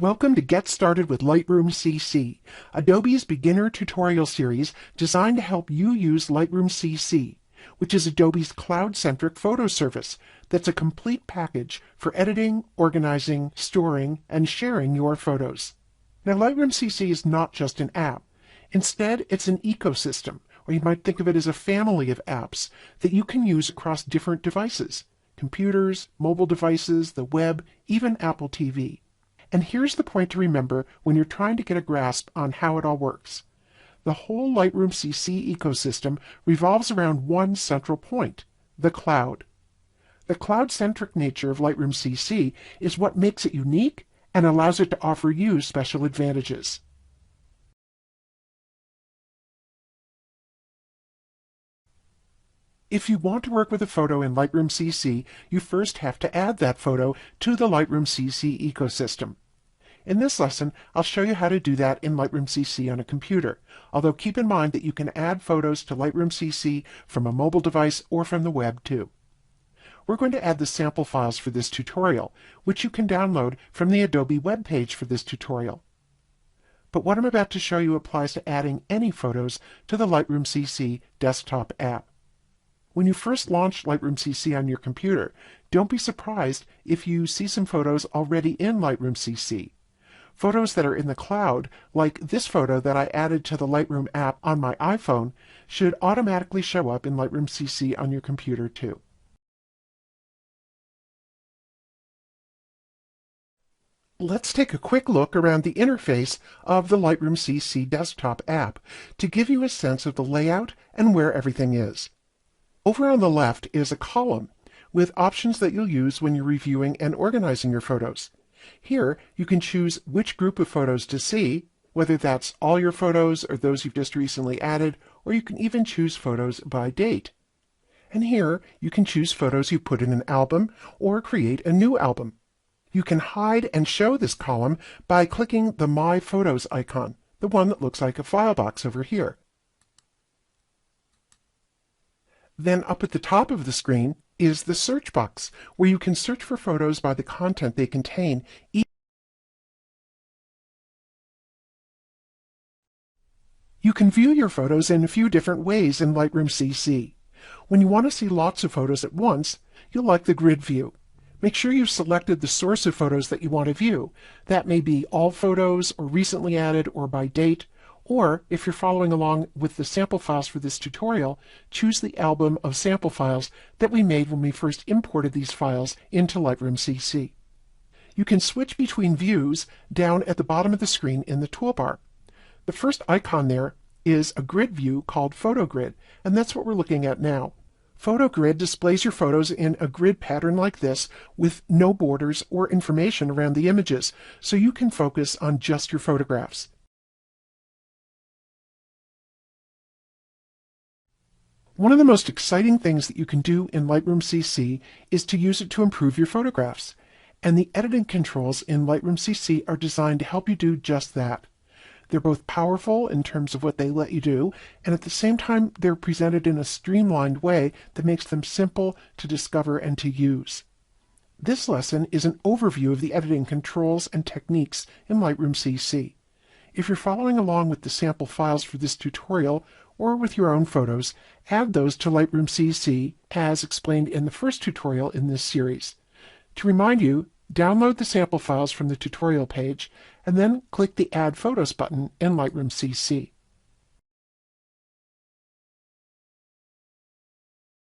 Welcome to Get Started with Lightroom CC, Adobe's beginner tutorial series designed to help you use Lightroom CC, which is Adobe's cloud-centric photo service that's a complete package for editing, organizing, storing, and sharing your photos. Now, Lightroom CC is not just an app. Instead, it's an ecosystem, or you might think of it as a family of apps that you can use across different devices: computers, mobile devices, the web, even Apple TV. And here's the point to remember when you're trying to get a grasp on how it all works. The whole Lightroom CC ecosystem revolves around one central point: the cloud. The cloud-centric nature of Lightroom CC is what makes it unique and allows it to offer you special advantages. If you want to work with a photo in Lightroom CC, you first have to add that photo to the Lightroom CC ecosystem. In this lesson, I'll show you how to do that in Lightroom CC on a computer, although keep in mind that you can add photos to Lightroom CC from a mobile device or from the web too. We're going to add the sample files for this tutorial, which you can download from the Adobe web page for this tutorial. But what I'm about to show you applies to adding any photos to the Lightroom CC desktop app. When you first launch Lightroom CC on your computer, don't be surprised if you see some photos already in Lightroom CC. Photos that are in the cloud, like this photo that I added to the Lightroom app on my iPhone, should automatically show up in Lightroom CC on your computer too. Let's take a quick look around the interface of the Lightroom CC desktop app to give you a sense of the layout and where everything is. Over on the left is a column with options that you'll use when you're reviewing and organizing your photos. Here, you can choose which group of photos to see, whether that's all your photos or those you've just recently added, or you can even choose photos by date. And here, you can choose photos you put in an album or create a new album. You can hide and show this column by clicking the My Photos icon, the one that looks like a file box over here. Then up at the top of the screen is the search box, where you can search for photos by the content they contain. You can view your photos in a few different ways in Lightroom CC. When you want to see lots of photos at once, you'll like the grid view. Make sure you've selected the source of photos that you want to view. That may be all photos, or recently added, or by date. Or, if you're following along with the sample files for this tutorial, choose the album of sample files that we made when we first imported these files into Lightroom CC. You can switch between views down at the bottom of the screen in the toolbar. The first icon there is a grid view called Photo Grid, and that's what we're looking at now. Photo Grid displays your photos in a grid pattern like this with no borders or information around the images, so you can focus on just your photographs. One of the most exciting things that you can do in Lightroom CC is to use it to improve your photographs. And the editing controls in Lightroom CC are designed to help you do just that. They're both powerful in terms of what they let you do, and at the same time, they're presented in a streamlined way that makes them simple to discover and to use. This lesson is an overview of the editing controls and techniques in Lightroom CC. If you're following along with the sample files for this tutorial, or with your own photos, add those to Lightroom CC as explained in the first tutorial in this series. To remind you, download the sample files from the tutorial page, and then click the Add Photos button in Lightroom CC.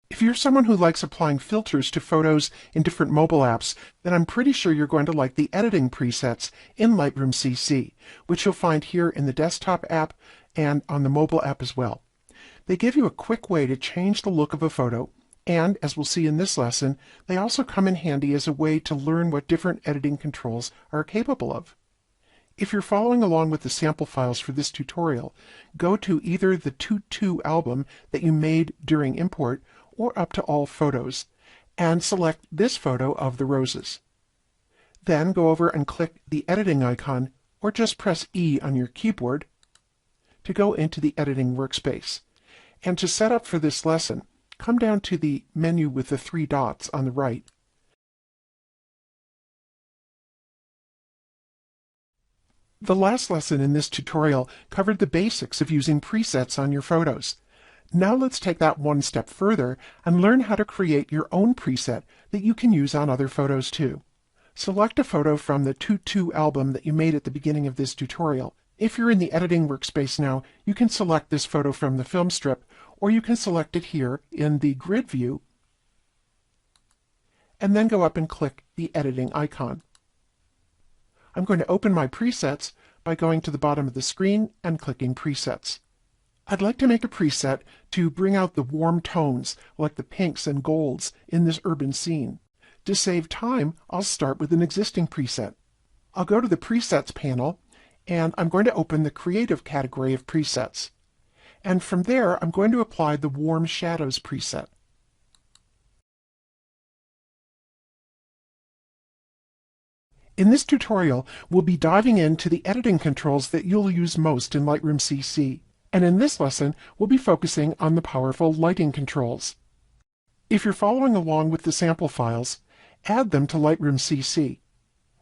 If you're someone who likes applying filters to photos in different mobile apps, then I'm pretty sure you're going to like the editing presets in Lightroom CC, which you'll find here in the desktop app and on the mobile app as well. They give you a quick way to change the look of a photo, and as we'll see in this lesson, they also come in handy as a way to learn what different editing controls are capable of. If you're following along with the sample files for this tutorial, go to either the Tutu album that you made during import or up to all photos, and select this photo of the roses. Then go over and click the editing icon, or just press E on your keyboard to go into the editing workspace. And to set up for this lesson, come down to the menu with the three dots on the right The last lesson in this tutorial covered the basics of using presets on your photos. Now let's take that one step further and learn how to create your own preset that you can use on other photos too. Select a photo from the Tutu album that you made at the beginning of this tutorial. If you're in the editing workspace now, you can select this photo from the film strip, or you can select it here in the grid view, and then go up and click the editing icon. I'm going to open my presets by going to the bottom of the screen and clicking Presets. I'd like to make a preset to bring out the warm tones, like the pinks and golds, in this urban scene. To save time, I'll start with an existing preset. I'll go to the Presets panel, and I'm going to open the Creative category of presets. And from there, I'm going to apply the Warm Shadows preset. In this tutorial, we'll be diving into the editing controls that you'll use most in Lightroom CC. And in this lesson, we'll be focusing on the powerful lighting controls. If you're following along with the sample files, add them to Lightroom CC.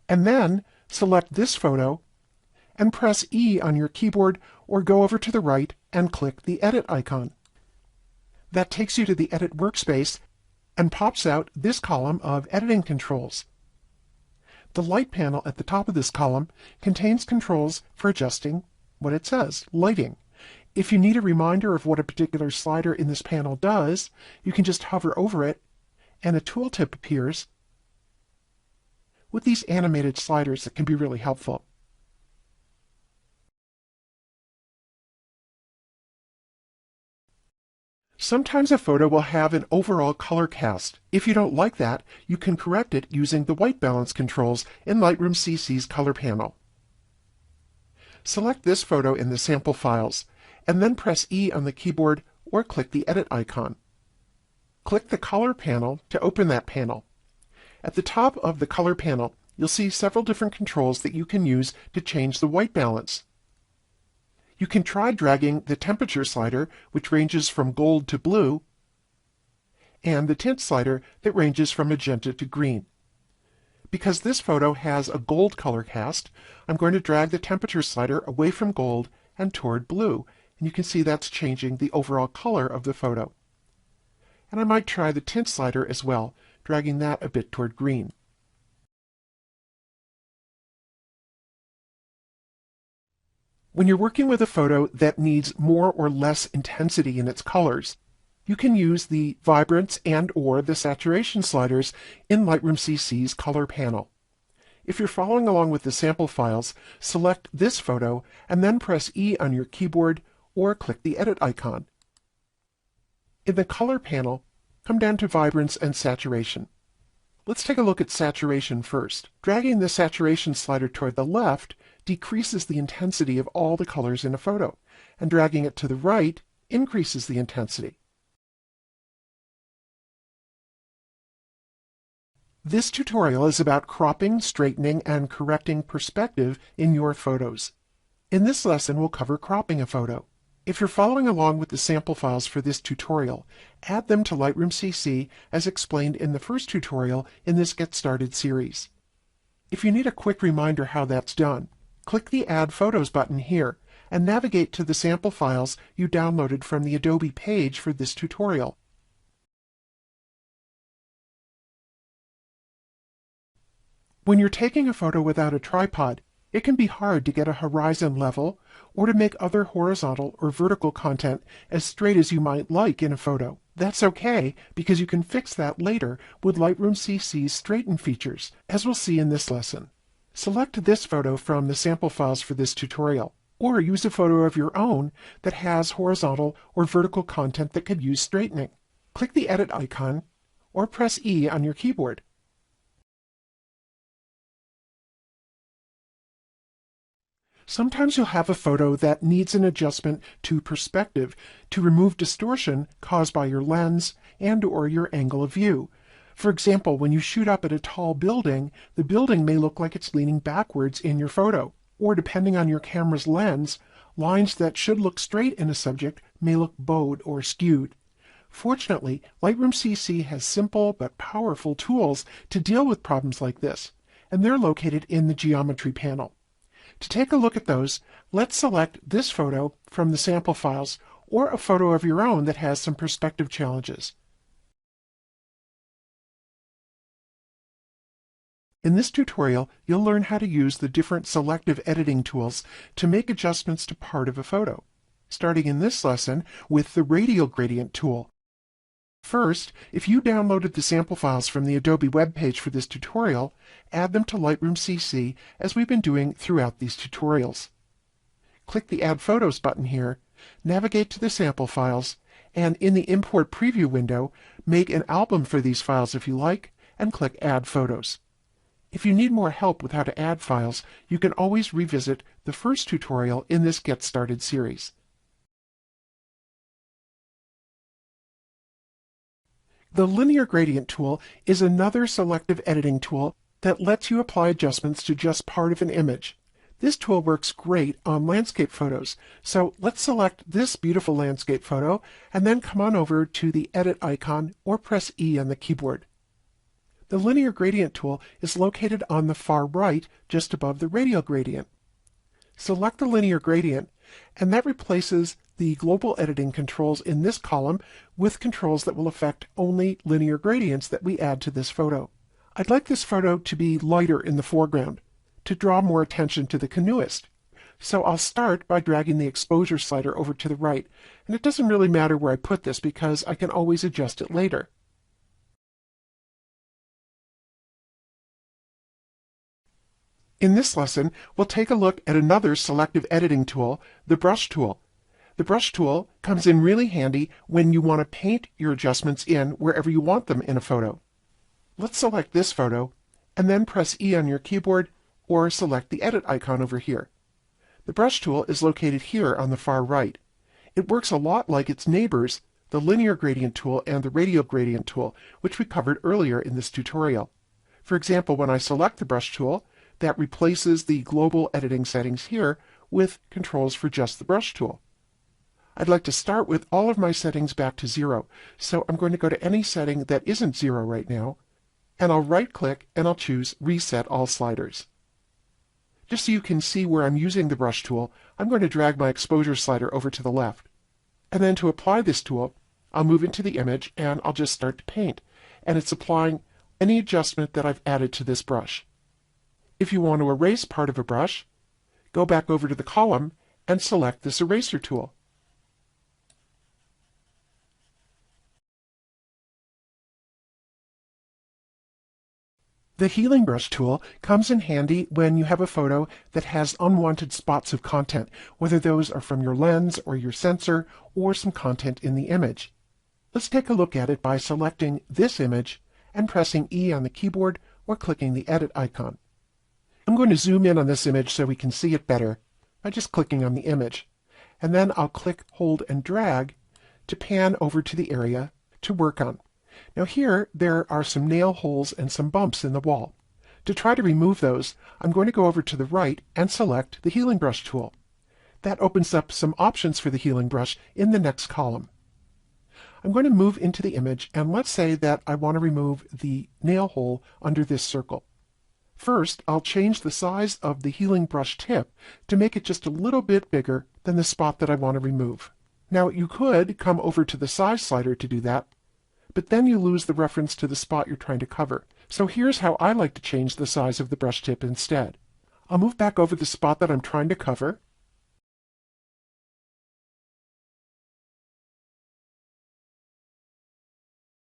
And then select this photo and press E on your keyboard or go over to the right and click the Edit icon. That takes you to the Edit workspace and pops out this column of editing controls. The light panel at the top of this column contains controls for adjusting what it says, lighting. If you need a reminder of what a particular slider in this panel does, you can just hover over it and a tooltip appears with these animated sliders that can be really helpful. Sometimes a photo will have an overall color cast. If you don't like that, you can correct it using the white balance controls in Lightroom CC's color panel. Select this photo in the sample files, and then press E on the keyboard or click the Edit icon. Click the Color panel to open that panel. At the top of the Color panel, you'll see several different controls that you can use to change the white balance. You can try dragging the temperature slider, which ranges from gold to blue, and the tint slider that ranges from magenta to green. Because this photo has a gold color cast, I'm going to drag the temperature slider away from gold and toward blue, and you can see that's changing the overall color of the photo. And I might try the tint slider as well, dragging that a bit toward green. When you're working with a photo that needs more or less intensity in its colors, you can use the vibrance and/or the saturation sliders in Lightroom CC's color panel. If you're following along with the sample files, select this photo and then press E on your keyboard or click the Edit icon. In the color panel, come down to Vibrance and Saturation. Let's take a look at saturation first. Dragging the saturation slider toward the left decreases the intensity of all the colors in a photo, and dragging it to the right increases the intensity. This tutorial is about cropping, straightening, and correcting perspective in your photos. In this lesson, we'll cover cropping a photo. If you're following along with the sample files for this tutorial, add them to Lightroom CC as explained in the first tutorial in this Get Started series. If you need a quick reminder how that's done, click the Add Photos button here and navigate to the sample files you downloaded from the Adobe page for this tutorial. When you're taking a photo without a tripod, it can be hard to get a horizon level or to make other horizontal or vertical content as straight as you might like in a photo. That's okay, because you can fix that later with Lightroom CC's Straighten features, as we'll see in this lesson. Select this photo from the sample files for this tutorial, or use a photo of your own that has horizontal or vertical content that could use straightening. Click the Edit icon, or press E on your keyboard. Sometimes you'll have a photo that needs an adjustment to perspective to remove distortion caused by your lens and/or your angle of view. For example, when you shoot up at a tall building, the building may look like it's leaning backwards in your photo. Or depending on your camera's lens, lines that should look straight in a subject may look bowed or skewed. Fortunately, Lightroom CC has simple but powerful tools to deal with problems like this, and they're located in the Geometry panel. To take a look at those, let's select this photo from the sample files or a photo of your own that has some perspective challenges. In this tutorial, you'll learn how to use the different selective editing tools to make adjustments to part of a photo, starting in this lesson with the radial gradient tool. First, if you downloaded the sample files from the Adobe webpage for this tutorial, add them to Lightroom CC as we've been doing throughout these tutorials. Click the Add Photos button here, navigate to the sample files, and in the Import Preview window, make an album for these files if you like, and click Add Photos. If you need more help with how to add files, you can always revisit the first tutorial in this Get Started series. The linear gradient tool is another selective editing tool that lets you apply adjustments to just part of an image. This tool works great on landscape photos, so let's select this beautiful landscape photo and then come on over to the Edit icon or press E on the keyboard. The linear gradient tool is located on the far right, just above the radial gradient. Select the linear gradient, and that replaces the global editing controls in this column with controls that will affect only linear gradients that we add to this photo. I'd like this photo to be lighter in the foreground, to draw more attention to the canoeist. So I'll start by dragging the exposure slider over to the right, and it doesn't really matter where I put this because I can always adjust it later. In this lesson, we'll take a look at another selective editing tool, the brush tool. The brush tool comes in really handy when you want to paint your adjustments in wherever you want them in a photo. Let's select this photo, and then press E on your keyboard, or select the Edit icon over here. The brush tool is located here on the far right. It works a lot like its neighbors, the linear gradient tool and the radial gradient tool, which we covered earlier in this tutorial. For example, when I select the brush tool, that replaces the global editing settings here with controls for just the brush tool. I'd like to start with all of my settings back to 0, so I'm going to go to any setting that isn't 0 right now, and I'll right-click and I'll choose Reset All Sliders. Just so you can see where I'm using the brush tool, I'm going to drag my exposure slider over to the left. And then to apply this tool, I'll move into the image and I'll just start to paint, and it's applying any adjustment that I've added to this brush. If you want to erase part of a brush, go back over to the column and select this eraser tool. The healing brush tool comes in handy when you have a photo that has unwanted spots of content, whether those are from your lens or your sensor or some content in the image. Let's take a look at it by selecting this image and pressing E on the keyboard or clicking the Edit icon. I'm going to zoom in on this image so we can see it better by just clicking on the image. And then I'll click, hold, and drag to pan over to the area to work on. Now here, there are some nail holes and some bumps in the wall. To try to remove those, I'm going to go over to the right and select the healing brush tool. That opens up some options for the healing brush in the next column. I'm going to move into the image, and let's say that I want to remove the nail hole under this circle. First, I'll change the size of the healing brush tip to make it just a little bit bigger than the spot that I want to remove. Now, you could come over to the size slider to do that, but then you lose the reference to the spot you're trying to cover. So here's how I like to change the size of the brush tip instead. I'll move back over the spot that I'm trying to cover,